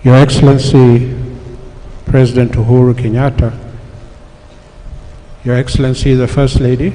Your Excellency President Uhuru Kenyatta, Your Excellency the First Lady,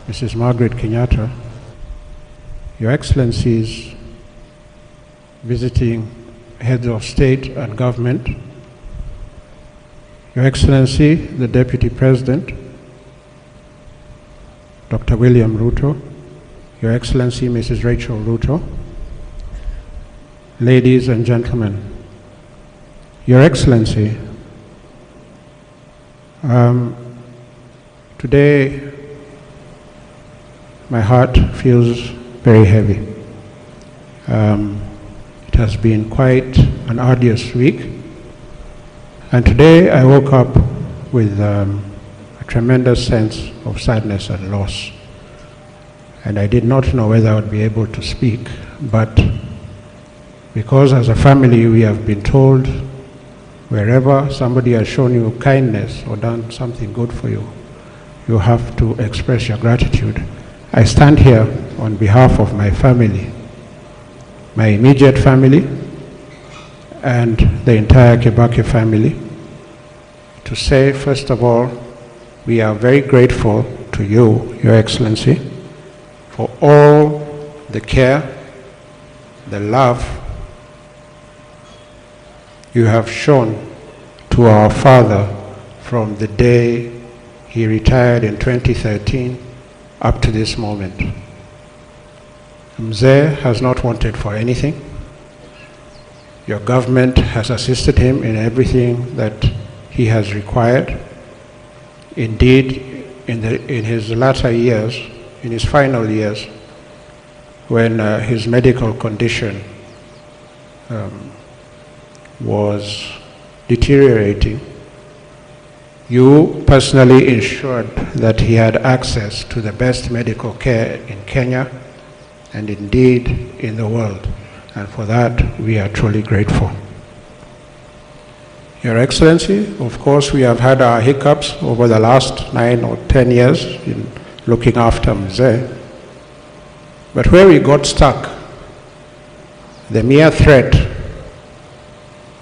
Mrs. Margaret Kenyatta, Your Excellencies visiting heads of state and government, Your Excellency the Deputy President, Dr. William Ruto, Your Excellency Mrs. Rachel Ruto, ladies and gentlemen, Your Excellency, today my heart feels very heavy. It has been quite an arduous week, and today I woke up with a tremendous sense of sadness and loss. And I did not know whether I would be able to speak, but because as a family we have been told wherever somebody has shown you kindness or done something good for you, you have to express your gratitude. I stand here on behalf of my family, my immediate family, and the entire Kibaki family, to say, first of all, we are very grateful to you, Your Excellency, for all the care, the love you have shown to our father from the day he retired in 2013 up to this moment. Mzee has not wanted for anything. Your government has assisted him in everything that he has required. Indeed, in his latter years, in his final years, when his medical condition was deteriorating, you personally ensured that he had access to the best medical care in Kenya and indeed in the world. And for that, we are truly grateful. Your Excellency, of course, we have had our hiccups over the last 9 or 10 years in looking after Mzee. But where we got stuck, the mere threat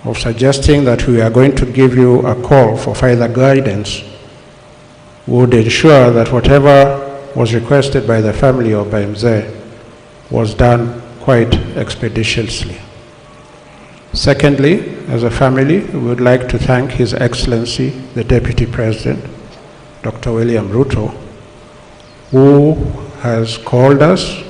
of suggesting that we are going to give you a call for further guidance would ensure that whatever was requested by the family or by Mzee was done quite expeditiously. Secondly, as a family, we would like to thank His Excellency, the Deputy President, Dr. William Ruto, who has called us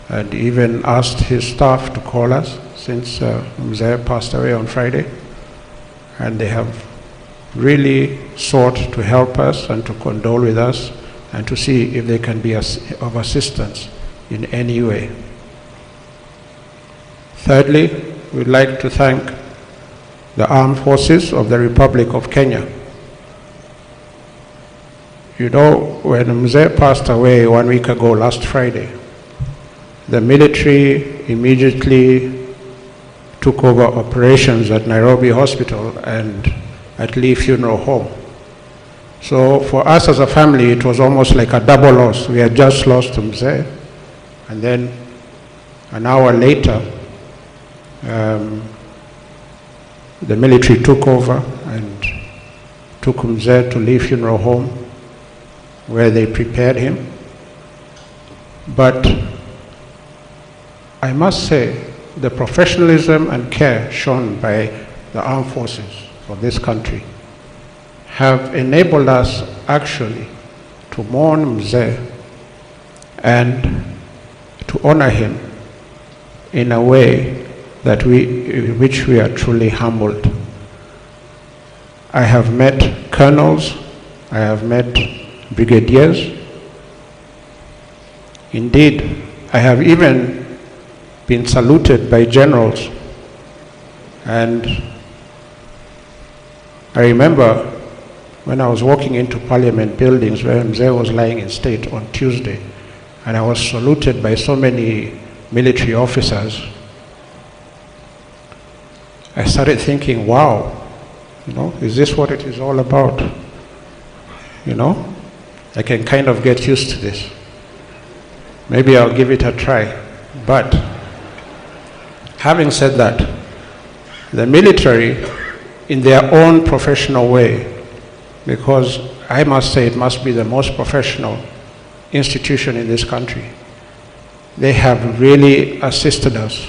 and even asked his staff to call us since Mzee passed away on Friday. And they have really sought to help us and to condole with us and to see if they can be of assistance in any way. Thirdly, we'd like to thank the Armed Forces of the Republic of Kenya. You know, when Mzee passed away 1 week ago, last Friday, the military immediately took over operations at Nairobi Hospital and at Lee Funeral Home. So for us as a family, it was almost like a double loss. We had just lost Mzee, and then an hour later, the military took over and took Mzee to Lee Funeral Home, where they prepared him. But I must say, the professionalism and care shown by the armed forces of this country have enabled us actually to mourn Mzee and to honor him in a way that in which we are truly humbled. I have met colonels, I have met brigadiers. Indeed, I have even been saluted by generals. And I remember when I was walking into Parliament buildings where Mzee was lying in state on Tuesday, and I was saluted by so many military officers, I started thinking, wow, is this what it is all about? I can kind of get used to this. Maybe I'll give it a try. But Having said that, the military, in their own professional way, because I must say it must be the most professional institution in this country, they have really assisted us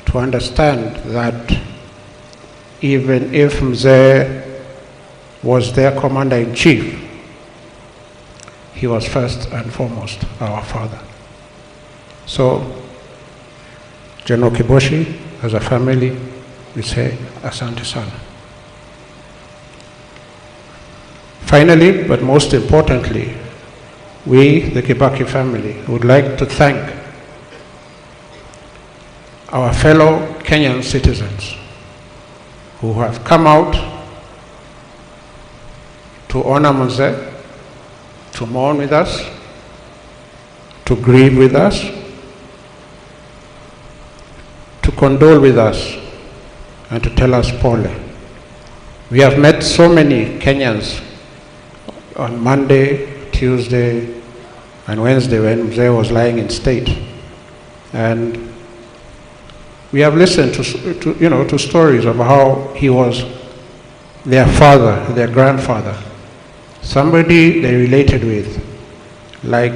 to understand that even if Mzee was their commander-in-chief, he was first and foremost our father. So, General Kiboshi, as a family, we say, Asante Sana. Finally, but most importantly, we, the Kibaki family, would like to thank our fellow Kenyan citizens who have come out to honor Mzee, to mourn with us, to grieve with us, to condole with us, and to tell us pole. We have met so many Kenyans on Monday, Tuesday, and Wednesday when Mzee was lying in state. And we have listened to stories of how he was their father, their grandfather, somebody they related with, like,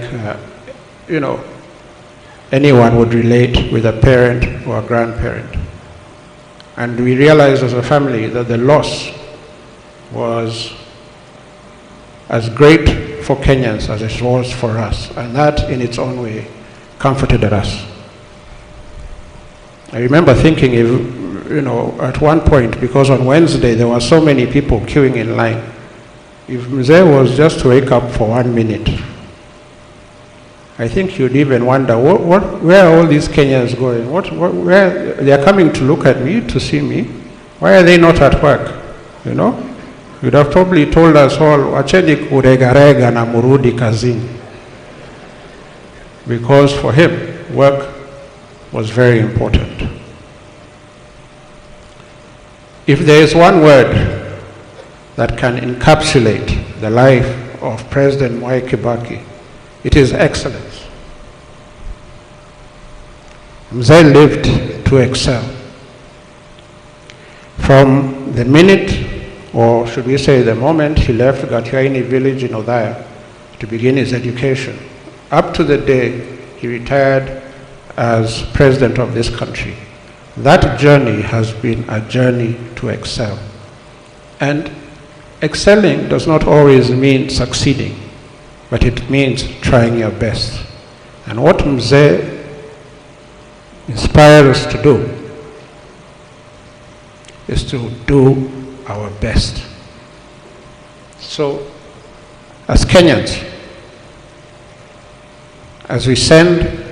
anyone would relate with a parent or a grandparent. And we realized as a family that the loss was as great for Kenyans as it was for us, and that in its own way comforted us. I remember thinking, at one point, because on Wednesday there were so many people queuing in line, if Mzee was just to wake up for 1 minute, I think you'd even wonder, where are all these Kenyans going? Where they are coming to look at me, to see me? Why are they not at work? You'd have probably told us all, wacheni kuregarega na murudi kazini. Because for him, work was very important. If there is one word that can encapsulate the life of President Mwai Kibaki, it is excellence. Mzee lived to excel. From the minute, or should we say the moment he left Gatiaini village in Othaya to begin his education, up to the day he retired as president of this country, that journey has been a journey to excel. And excelling does not always mean succeeding, but it means trying your best. And what Mzee inspires us to do is to do our best. So, as Kenyans, as we send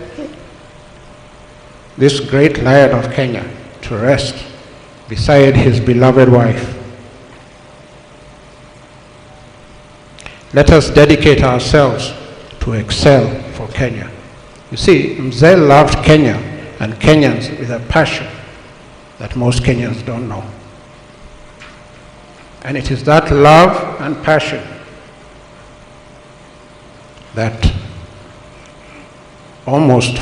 this great lion of Kenya to rest beside his beloved wife, let us dedicate ourselves to excel for Kenya. You see, Mzee loved Kenya and Kenyans with a passion that most Kenyans don't know. And it is that love and passion that almost,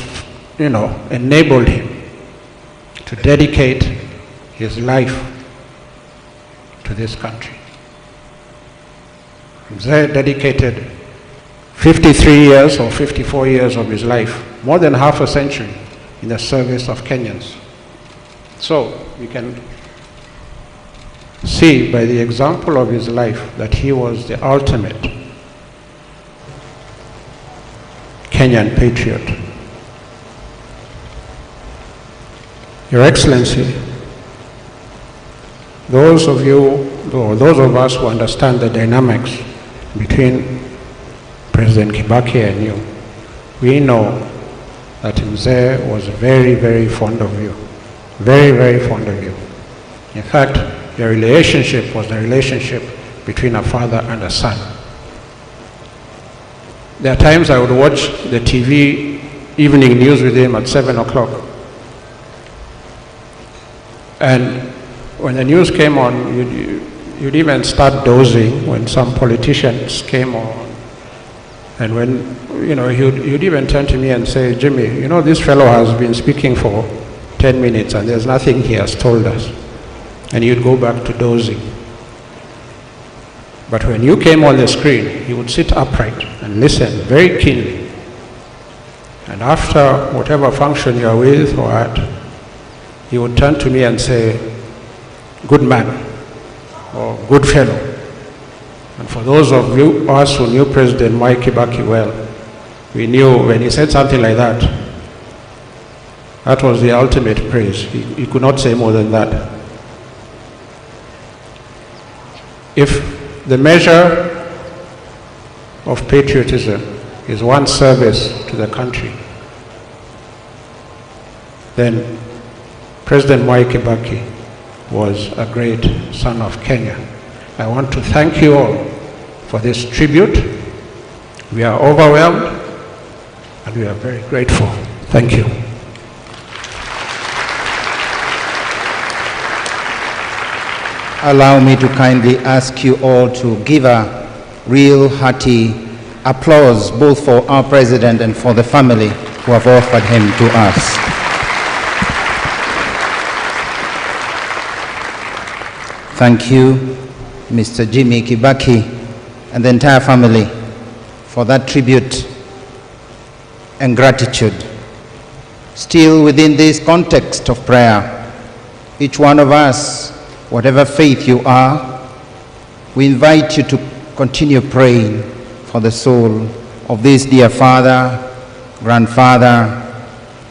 enabled him to dedicate his life to this country. Mzee dedicated 53 years or 54 years of his life, more than half a century, in the service of Kenyans. So we can see by the example of his life that he was the ultimate Kenyan patriot. Your Excellency, those of us who understand the dynamics between President Kibaki and you, we know that Mzee was very, very fond of you. Very, very fond of you. In fact, your relationship was the relationship between a father and a son. There are times I would watch the TV evening news with him at 7 o'clock. And when the news came on, you'd even start dozing when some politicians came on. And when, he'd even turn to me and say, Jimmy, this fellow has been speaking for 10 minutes and there's nothing he has told us. And you'd go back to dozing. But when you came on the screen, he would sit upright and listen very keenly. And after whatever function you're with or at, he would turn to me and say, "Good man," or "good fellow." And for those of us who knew President Mwai Kibaki well, we knew when he said something like that, that was the ultimate praise. He could not say more than that. If the measure of patriotism is one's service to the country, then President Mwai Kibaki was a great son of Kenya. I want to thank you all for this tribute. We are overwhelmed and we are very grateful. Thank you. Allow me to kindly ask you all to give a real hearty applause both for our president and for the family who have offered him to us. Thank you, Mr. Jimmy Kibaki and the entire family for that tribute and gratitude. Still within this context of prayer, each one of us, whatever faith you are, we invite you to continue praying for the soul of this dear father, grandfather,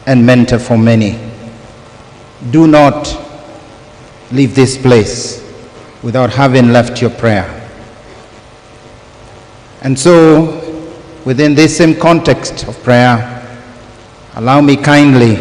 and mentor for many. Do not leave this place without having left your prayer. And so, within this same context of prayer, allow me kindly